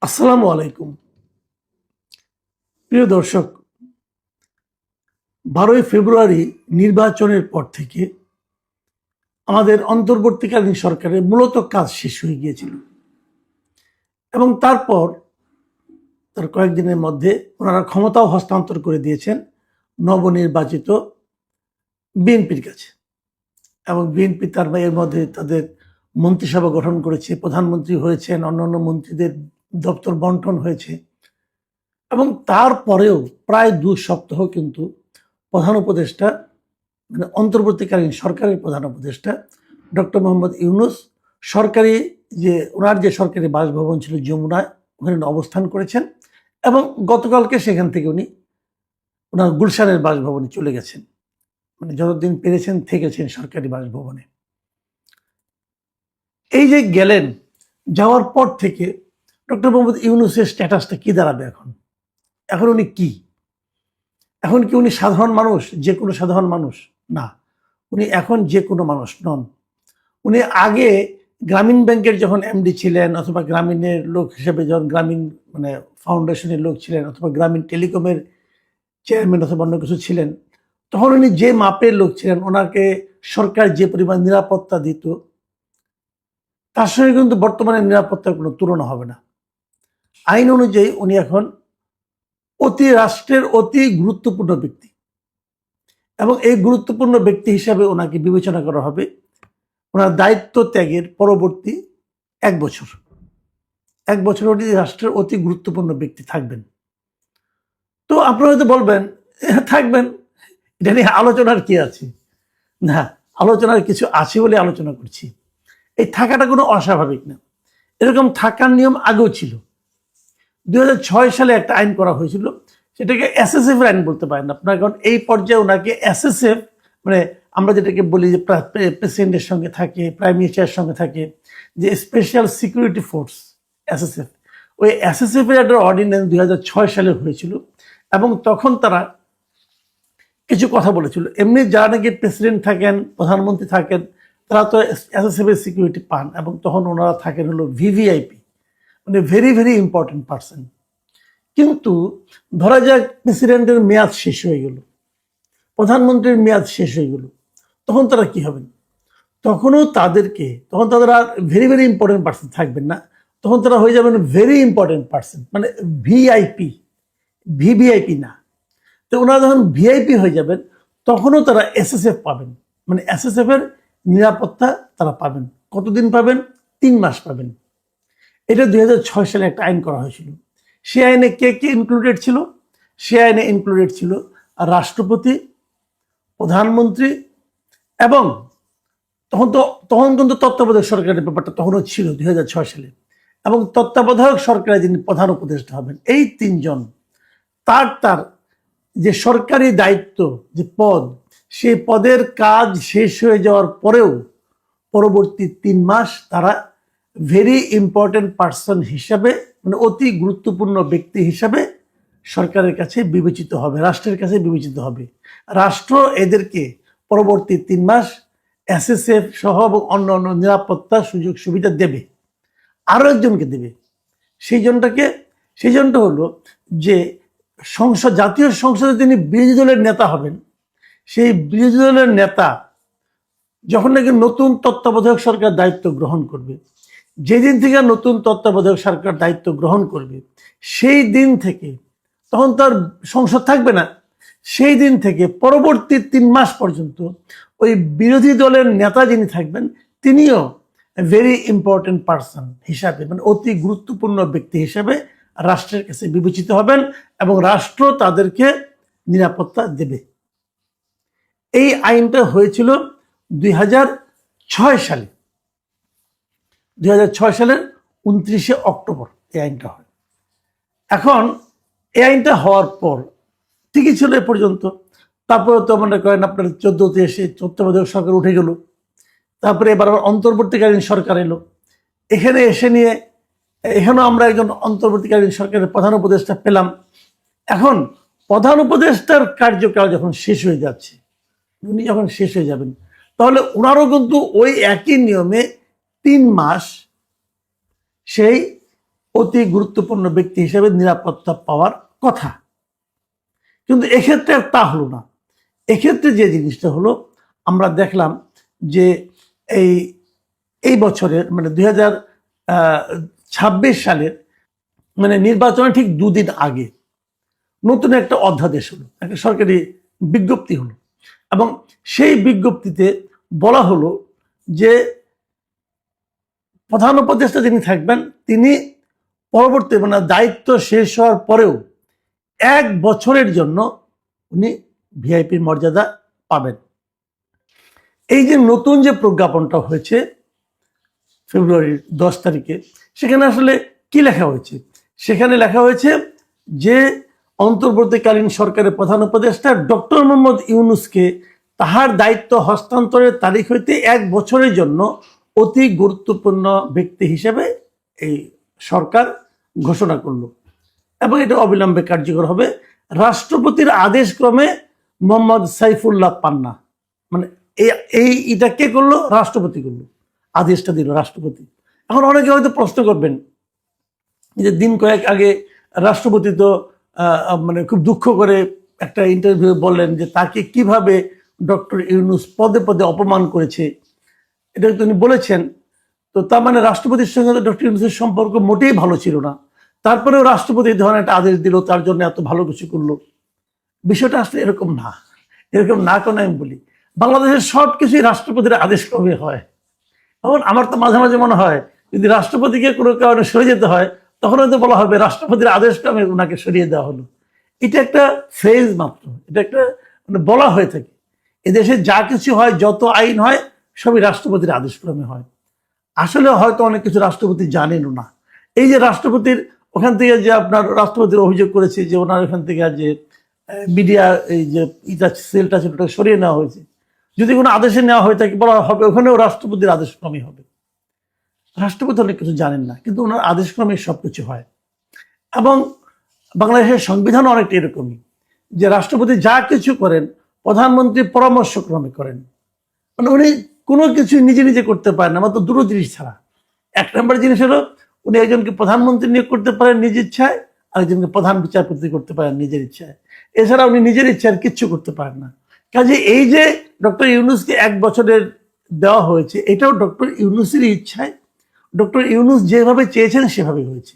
আসসালামু আলাইকুম। প্রিয় দর্শক, 12ই ফেব্রুয়ারি নির্বাচনের পর থেকে আমাদের অন্তর্বর্তীকালীন সরকারের মূলত কাজ শেষ হয়ে গিয়েছিল এবং তারপর তার কয়েকদিনের মধ্যে ওনারা ক্ষমতাও হস্তান্তর করে দিয়েছেন নবনির্বাচিত বিএনপির কাছে। এবং বিএনপি এর মধ্যে তাদের মন্ত্রিসভা গঠন করেছে, প্রধানমন্ত্রী হয়েছেন, অন্যান্য মন্ত্রীদের দপ্তর বন্টন হয়েছে। এবং তারপরেও প্রায় 2 সপ্তাহ কিন্তু প্রধান উপদেষ্টা মানে অন্তর্বর্তীকালীন সরকারের প্রধান উপদেষ্টা ডক্টর মোহাম্মদ ইউনূস ওনার যে সরকারি বাসভবন ছিল যমুনায়, ওখানে অবস্থান করেছেন এবং গতকালকে সেখান থেকে উনি ওনার গুলশানের বাসভবনে চলে গেছেন। মানে যতদিন পেরেছেন থেকেছেন সরকারি বাসভবনে। এই যে গেলেন, যাওয়ার পর থেকে ডক্টর মোহাম্মদ ইউনূসের স্ট্যাটাসটা কি দাঁড়াবে এখন? এখন উনি কি? এখন কি উনি সাধারণ মানুষ, যে কোনো সাধারণ মানুষ? না, উনি এখন যে কোনো মানুষ নন। উনি আগে গ্রামীণ ব্যাংকের যখন এমডি ছিলেন, অথবা গ্রামীণের লোক হিসেবে যখন গ্রামীণ ফাউন্ডেশনের লোক ছিলেন, অথবা গ্রামীণ টেলিকমের চেয়ারম্যান অথবা অন্য কিছু ছিলেন, তখন উনি যে মাপের লোক ছিলেন, ওনাকে সরকার যে পরিমাণ নিরাপত্তা দিত, তার সঙ্গে কিন্তু বর্তমানে নিরাপত্তার কোনো তুলনা হবে না। আইন অনুযায়ী উনি এখন রাষ্ট্রের অতি গুরুত্বপূর্ণ ব্যক্তি এবং এই গুরুত্বপূর্ণ ব্যক্তি হিসাবে ওনাকে বিবেচনা করা হবে ওনার দায়িত্ব ত্যাগের পরবর্তী 1 বছর। 1 বছর উনি রাষ্ট্রের অতি গুরুত্বপূর্ণ ব্যক্তি থাকবেন। তো আপনারা হয়তো বলবেন, থাকবেন, এটা নিয়ে আলোচনার কি আছে? না, আলোচনার কিছু আছে বলে আলোচনা করছি। এই থাকাটা কোনো অস্বাভাবিক না, এরকম থাকার নিয়ম আগেও ছিল। 2006 সালে একটা আইন করা হয়েছিল, সেটাকে এসএসএফ আইন বলতে পারেন আপনার, কারণ এই পর্যায়ে ওনাকে এসএসএফ আমরা যেটাকে বলি যে প্রেসিডেন্টের সঙ্গে থাকে, প্রাইম মিনিস্টারের সঙ্গে থাকে, যে স্পেশাল সিকিউরিটি ফোর্স এসএসএফ, ওই এসএসএফ এর একটা অর্ডিন্যান্স 2006 সালে হয়েছিল এবং তখন তারা কিছু কথা বলেছিল। এমনি যারা নাকি প্রেসিডেন্ট থাকেন, প্রধানমন্ত্রী থাকেন, তারা তো এসএসএফ এর সিকিউরিটি পান এবং তখন ওনারা থাকেন হলো ভিভিআইপি, মানে ভেরি ভেরি ইম্পর্টেন্ট পার্সন। কিন্তু ধরা যাক প্রেসিডেন্টের মেয়াদ শেষ হয়ে গেল, প্রধানমন্ত্রীর মেয়াদ শেষ হয়ে গেল, তখন তারা কি হবেন? তখন তাদের are very very important person থাকবেন না, তখন তারা হয়ে যাবেন ভেরি ইম্পর্টেন্ট পার্সন, মানে ভিআইপি, ভিভিআইপি না। তো ওনারা যখন ভিআইপি হয়ে যাবেন, তখনও তারা এসএসএফ পাবেন, মানে এসএসএফ এর নিরাপত্তা তারা পাবেন। কতদিন পাবেন? 3 মাস পাবেন। এটা 2006 সালে একটা আইন করা হয়েছিল। সে আইনে কে কে ইনক্লুডেড ছিল? সে আইনে ইনক্লুডেড ছিল রাষ্ট্রপতি, প্রধানমন্ত্রী এবং তখন কিন্তু তত্ত্বাবধায়ক সরকারের ব্যাপারটা তখনও ছিল 2006 সালে, এবং তত্ত্বাবধায়ক সরকারের যিনি প্রধান উপদেষ্টা হবেন, এই 3 জন তার যে সরকারি দায়িত্ব, যে পদ, সেই পদের কাজ শেষ হয়ে যাওয়ার পরেও পরবর্তী 3 মাস তারা ভেরি ইম্পর্টেন্ট পার্সন হিসাবে, মানে অতি গুরুত্বপূর্ণ ব্যক্তি হিসাবে সরকারের কাছে বিবেচিত হবে, রাষ্ট্রের কাছে বিবেচিত হবে। রাষ্ট্র এদেরকে পরবর্তী 3 মাস এসএসএফ সহ এবং অন্য অন্য নিরাপত্তা সুযোগ সুবিধা দেবে। আরো একজনকে দেবে। সেই জনটা হলো যে জাতীয় সংসদে তিনি বিরোধী দলের নেতা হবেন। সেই বিরোধী দলের নেতা যখন নাকি নতুন তত্ত্বাবধায়ক সরকার দায়িত্ব গ্রহণ করবে, যেদিন থেকে নতুন তত্ত্বাবধায়ক সরকার দায়িত্ব গ্রহণ করবে, সেই দিন থেকে, তখন তার সংসদ থাকবে না, সেই দিন থেকে পরবর্তী 3 মাস পর্যন্ত ওই বিরোধী দলের নেতা যিনি থাকবেন, তিনিও ভেরি ইম্পর্টেন্ট পার্সন হিসাবে, মানে অতি গুরুত্বপূর্ণ ব্যক্তি হিসাবে রাষ্ট্রের কাছে বিবেচিত হবেন এবং রাষ্ট্র তাদেরকে নিরাপত্তা দেবে। এই আইনটা হয়েছিল 2006 সালে। 2006 সালের 29শে অক্টোবর এই আইনটা হয়। এখন এই আইনটা হওয়ার পর ঠিকই ছিল এ পর্যন্ত। তারপরে তো মনে করেন আপনার 14তে এসে তত্ত্বাবধায়ক সরকার উঠে গেল, তারপরে এবার আবার অন্তর্বর্তীকালীন সরকার এলো। এখানে এসে নিয়ে এখানেও আমরা একজন অন্তর্বর্তীকালীন সরকারের প্রধান উপদেষ্টা পেলাম। এখন প্রধান উপদেষ্টার কার্যকাল যখন শেষ হয়ে যাচ্ছে, উনি যখন শেষ হয়ে যাবেন, তাহলে ওনারও কিন্তু ওই একই নিয়মে 3 মাস সেই অতি গুরুত্বপূর্ণ ব্যক্তি হিসেবে নিরাপত্তা পাওয়ার কথা, কিন্তু এক্ষেত্রে আর তা হলো না। এক্ষেত্রে যে জিনিসটা হলো, আমরা দেখলাম যে এই এই বছরের মানে 2026 সালের মানে নির্বাচনের ঠিক দুদিন আগে নতুন একটা অধ্যাদেশ হলো, একটা সরকারি বিজ্ঞপ্তি হলো, এবং সেই বিজ্ঞপ্তিতে বলা হলো যে প্রধান উপদেষ্টা যিনি থাকবেন তিনি পরবর্তী মানে দায়িত্ব শেষ হওয়ার পরেও 1 বছরের জন্য উনি ভিআইপির মর্যাদা পাবেন। এই যে নতুন যে প্রজ্ঞাপনটা হয়েছে ফেব্রুয়ারির 10 তারিখে, সেখানে আসলে কি লেখা হয়েছে? সেখানে লেখা হয়েছে যে অন্তর্বর্তীকালীন সরকারের প্রধান উপদেষ্টা ডক্টর মোহাম্মদ ইউনূসকে তাহার দায়িত্ব হস্তান্তরের তারিখ হইতে 1 বছরের জন্য অতি গুরুত্বপূর্ণ ব্যক্তি হিসেবে এই সরকার ঘোষণা করলো, এবং এটা অবিলম্বে কার্যকর হবে। রাষ্ট্রপতির আদেশ ক্রমে মোহাম্মদ সাইফুল্লাহ পান্না, মানে এটা কে করলো? রাষ্ট্রপতি করলো, আদেশটা দিল রাষ্ট্রপতি। এখন অনেকে হয়তো প্রশ্ন করবেন যে দিন কয়েক আগে রাষ্ট্রপতি তো মানে খুব দুঃখ করে একটা ইন্টারভিউ বললেন যে তাকে কিভাবে ডক্টর ইউনূস পদে পদে অপমান করেছে, এটা তিনি বলেছেন। তো তার মানে রাষ্ট্রপতির সঙ্গে ডক্টর ইউনূসের সম্পর্ক মোটেই ভালো ছিল না, তারপরেও রাষ্ট্রপতি এই ধরনের একটা আদেশ দিল, তার জন্য এত ভালো কিছু করলো। বিষয়টা আসলে এরকম না, এরকম না কেন আমি বলি, বাংলাদেশের সব কিছুই রাষ্ট্রপতির আদেশ ক্রমে হয়। এখন আমার তো মাঝে মাঝে মনে হয় যদি রাষ্ট্রপতিকে কোনো কারণে সরে যেতে হয় তখন হয়তো বলা হবে রাষ্ট্রপতির আদেশ ক্রমে ওনাকে সরিয়ে দেওয়া হলো। এটা একটা ফ্রেজ মাত্র, এটা একটা মানে বলা হয়ে থাকে। এদেশে যা কিছু হয়, যত আইন হয়, সবই রাষ্ট্রপতির আদেশ ক্রমে হয়। আসলে হয়তো অনেক কিছু রাষ্ট্রপতি জানেনও না। এই যে রাষ্ট্রপতির ওখান থেকে যে আপনার রাষ্ট্রপতির অভিযোগ করেছে যে ওনার ওখান থেকে যে মিডিয়া এই যে সেলটা ছিল ওটা সরিয়ে নেওয়া হয়েছে, যদি কোনো আদেশে নেওয়া হয়ে থাকে বলা হবে ওখানেও রাষ্ট্রপতির আদেশক্রমে হবে। রাষ্ট্রপতি অনেক কিছু জানেন না, কিন্তু ওনার আদেশক্রমে সবকিছু হয়। এবং বাংলাদেশের সংবিধান অনেকটা এরকমই, যে রাষ্ট্রপতি যা কিছু করেন প্রধানমন্ত্রীর পরামর্শক্রমে করেন। মানে উনি কোনো কিছু নিজে নিজে করতে পারেন না, মাত্র দুটো জিনিস ছাড়া। 1 নম্বর জিনিস হলো উনি একজনকে প্রধানমন্ত্রী নিয়োগ করতে পারেন নিজ ইচ্ছায়, আরেকজনকে প্রধান বিচারপতি করতে পারেন নিজের ইচ্ছায়। এছাড়া উনি নিজের ইচ্ছায় কিচ্ছু করতে পারেন না। কাজে এই যে ডক্টর ইউনূসকে 1 বছরের দেওয়া হয়েছে, এটাও ডক্টর ইউনূসেরই ইচ্ছায়, ডক্টর ইউনূস যেভাবে চেয়েছেন সেভাবে হয়েছে।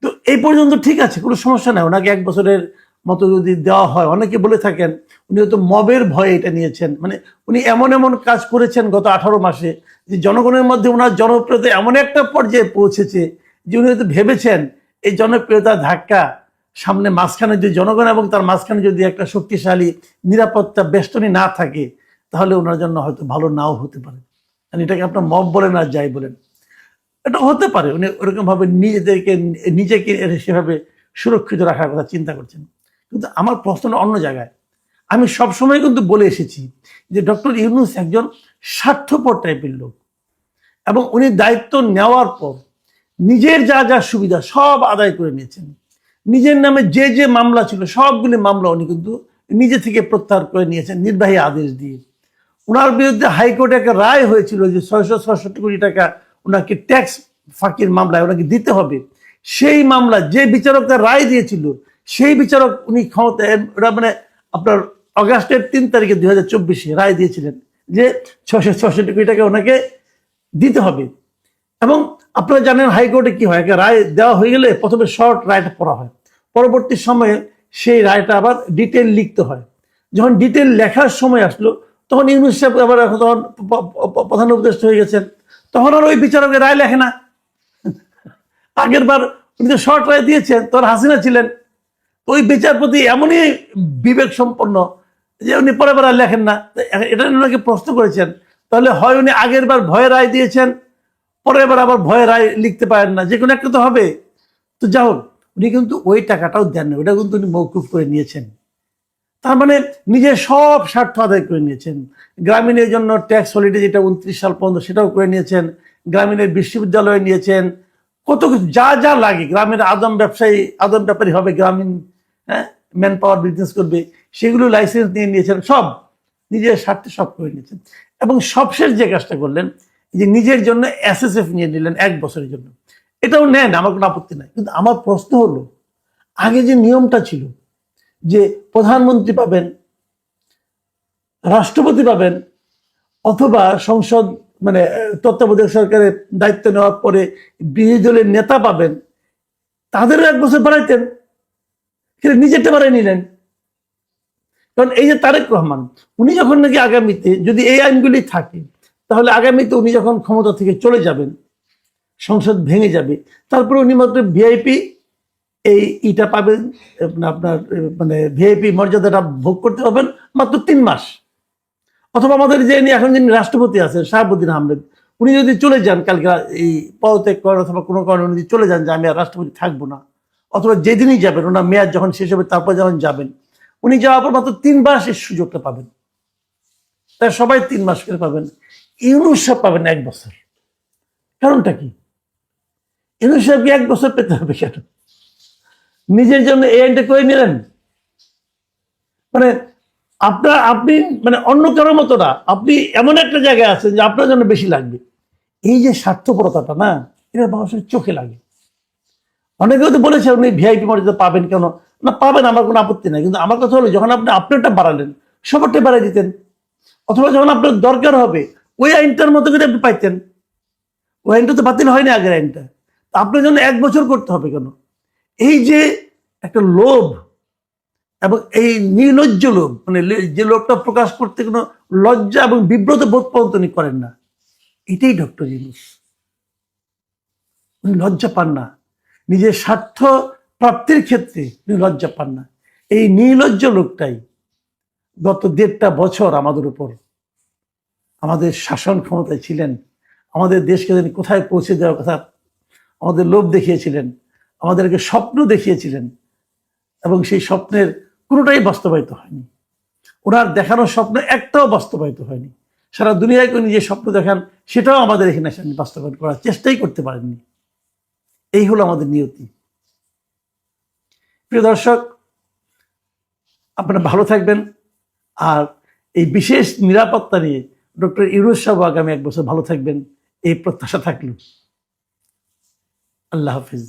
তো এই পর্যন্ত ঠিক আছে, কোনো সমস্যা নাই। ওনাকে 1 বছরের মতো যদি দেওয়া হয়, অনেকে বলে থাকেন উনি হয়তো মবের ভয়ে এটা নিয়েছেন, মানে উনি এমন এমন কাজ করেছেন গত 18 মাসে যে জনগণের মধ্যে ওনার জনপ্রিয়তা এমন একটা পর্যায়ে পৌঁছেছে যে উনি হয়তো ভেবেছেন এই জনপ্রিয়তার ধাক্কা সামনে মাঝখানে যদি জনগণ এবং তার মাঝখানে যদি একটা শক্তিশালী নিরাপত্তা বেষ্টনী না থাকে তাহলে ওনার জন্য হয়তো ভালো নাও হতে পারে। এটাকে আপনার মব বলেন আর যাই বলেন, এটা হতে পারে উনি ওরকম ভাবে নিজেকে সেভাবে সুরক্ষিত রাখার কথা চিন্তা করছেন। কিন্তু আমার প্রশ্নটা অন্য জায়গায়। আমি সবসময় কিন্তু বলে এসেছি যে ডক্টর ইউনূস একজন স্বার্থপর টাইপের লোক, এবং উনি দায়িত্ব নেওয়ার পর নিজের যা যা সুবিধা সব আদায় করে নিয়েছেন। নিজের নামে যে যে মামলা ছিল সবগুলি মামলা উনি কিন্তু নিজে থেকে প্রত্যাহার করে নিয়েছেন নির্বাহী আদেশ দিয়ে। ওনার বিরুদ্ধে হাইকোর্টে একটা রায় হয়েছিল যে 666 কোটি টাকা ওনাকে ট্যাক্স ফাঁকির মামলায় ওনাকে দিতে হবে। সেই মামলা যে বিচারক তার রায় দিয়েছিল সেই বিচারক উনি ক্ষমতায় মানে আপনার অগাস্টের 3 তারিখে 2024 রায় দিয়েছিলেন যে 666 কোটি টাকা ওনাকে দিতে হবে। এবং আপনারা জানেন হাইকোর্টে কি হয়, একটা রায় দেওয়া হয়ে গেলে প্রথমে শর্ট রায়টা পড়া হয়, পরবর্তী সময়ে সেই রায়টা আবার ডিটেল লিখতে হয়। যখন ডিটেল লেখার সময় আসলো তখন ইউনূস সাহেব আবার তখন প্রধান উপদেষ্টা হয়ে গেছেন, তখন আর ওই বিচারকের রায় লেখে না। আগের বার উনি তো শর্ট রায় দিয়েছেন, তখন হাসিনা ছিলেন। ওই বিচারপতি এমনই বিবেক সম্পন্ন যে উনি পরে বার লেখেন না। এটা ওনাকে প্রশ্ন করেছেন, তাহলে হয় উনি আগের বার ভয়ে রায় দিয়েছেন, পরের বার আবার ভয়ে রায় লিখতে পারেন না, যে কোনো একটা তো হবে। তো যা হোক, উনি কিন্তু ওই টাকাটাও দেন না, ওটা কিন্তু উনি মওকুফ করে নিয়েছেন। তার মানে নিজের সব স্বার্থ আদায় করে নিয়েছেন। গ্রামীণের জন্য ট্যাক্স হলিডে যেটা 29 সাল পর্যন্ত সেটাও করে নিয়েছেন, গ্রামীণের বিশ্ববিদ্যালয় নিয়েছেন, কত কিছু যা যা লাগে, গ্রামের আদম ব্যাপারী হবে, গ্রামীণ ম্যান পাওয়ার বিজনেস করবে, সেগুলো লাইসেন্স নিয়ে নিয়েছেন, সব নিজের স্বার্থে সব করে নিয়েছেন। এবং সবশেষ যে কাজটা করলেন যে নিজের জন্য SSF নিয়ে নিলেন 1 বছরের জন্য। এটাও নেন, আমার কোনো আপত্তি নাই। কিন্তু আমার প্রশ্ন হলো, আগে যে নিয়মটা ছিল যে প্রধানমন্ত্রী পাবেন, রাষ্ট্রপতি পাবেন, অথবা সংসদ মানে তত্ত্বাবধায়ক সরকারের দায়িত্ব নেওয়ার পরে বিরোধী দলের নেতা পাবেন, তাদেরও 1 বছর বাড়াইতেন, সেটা নিজেরটা বাড়াই নিলেন। কারণ এই যে তারেক রহমান, উনি যখন নাকি আগামীতে যদি এই আইনগুলি থাকে, তাহলে আগামীতে উনি যখন ক্ষমতা থেকে চলে যাবেন, সংসদ ভেঙে যাবে, তারপরে উনি মাত্র ভিআইপি ইটা পাবেন, আপনার মানে ভিআইপি মর্যাদাটা ভোগ করতে পারবেন মাত্র 3 মাস। অথবা আমাদের যে এখন যিনি রাষ্ট্রপতি আছেন শাহাবুদ্দিন আহমেদ, উনি যদি চলে যান কালকে, এই পদত্যাগ করেন অথবা কোনো কারণে উনি চলে যান যে আমি আর রাষ্ট্রপতি থাকবো না, অথবা যেদিনই যাবেন, ওনার মেয়াদ যখন শেষ হবে তারপর যখন যাবেন, উনি যাওয়ার পর মাত্র 3 মাস এই সুযোগটা পাবেন। তাই সবাই 3 মাস করে পাবেন, ইউনূস সাহেব পাবেন 1 বছর। কারণটা কি? ইউনূস সাহেবকে 1 বছর পেতে হবে কেন? নিজের জন্য এই আইনটা করে নিলেন। মানে আপনি মানে অন্য কারোর মতো না, আপনি এমন একটা জায়গায় আছেন যে আপনার জন্য বেশি লাগবে। এই যে স্বার্থপরতাটা না, এটা মানুষের চোখে লাগে। অনেকেও তো বলেছে উনি ভিআইপি মর্যাদা পাবেন কেন, না পাবেন, আমার কোনো আপত্তি নাই। কিন্তু আমার কথা হলো, যখন আপনি আপনারটা বাড়ালেন, সবারটা বাড়াই দিতেন। অথবা যখন আপনার দরকার হবে ওই আইনটার মতো করে আপনি পাইতেন। ওই আইনটা তো বাতিল হয়নি, আগের আইনটা। আপনার জন্য 1 বছর করতে হবে কেন? এই যে একটা লোভ এবং এই নির্লজ্জ লোভ, মানে যে লোভটা প্রকাশ করতে কোনো লজ্জা এবং বিব্রত বোধ পর্যন্ত উনি করেন না, এটাই ডক্টর ইউনূস। উনি লজ্জা পান না, নিজের স্বার্থ প্রাপ্তির ক্ষেত্রে উনি লজ্জা পান না। এই নির্লজ্জ লোকটাই গত 1.5 বছর আমাদের উপর, আমাদের শাসন ক্ষমতায় ছিলেন, আমাদের দেশকে তিনি কোথায় পৌঁছে দেওয়ার কথা আমাদের লোভ দেখিয়েছিলেন, আমাদেরকে স্বপ্ন দেখিয়েছিলেন, এবং সেই স্বপ্নের কোনোটাই বাস্তবায়িত হয়নি। ওনার দেখানো স্বপ্ন একটাও বাস্তবায়িত হয়নি। সারা দুনিয়াকে উনি যে স্বপ্ন দেখান, সেটাও আমাদের এখানে বাস্তবায়ন করার চেষ্টাই করতে পারেননি। এই হলো আমাদের নিয়তি। প্রিয় দর্শক, আপনারা ভালো থাকবেন। আর এই বিশেষ নিরাপত্তা নিয়ে ডক্টর ইউনূস সাহেব আগামী 1 বছর ভালো থাকবেন, এই প্রত্যাশা থাকলো। আল্লাহ হাফিজ।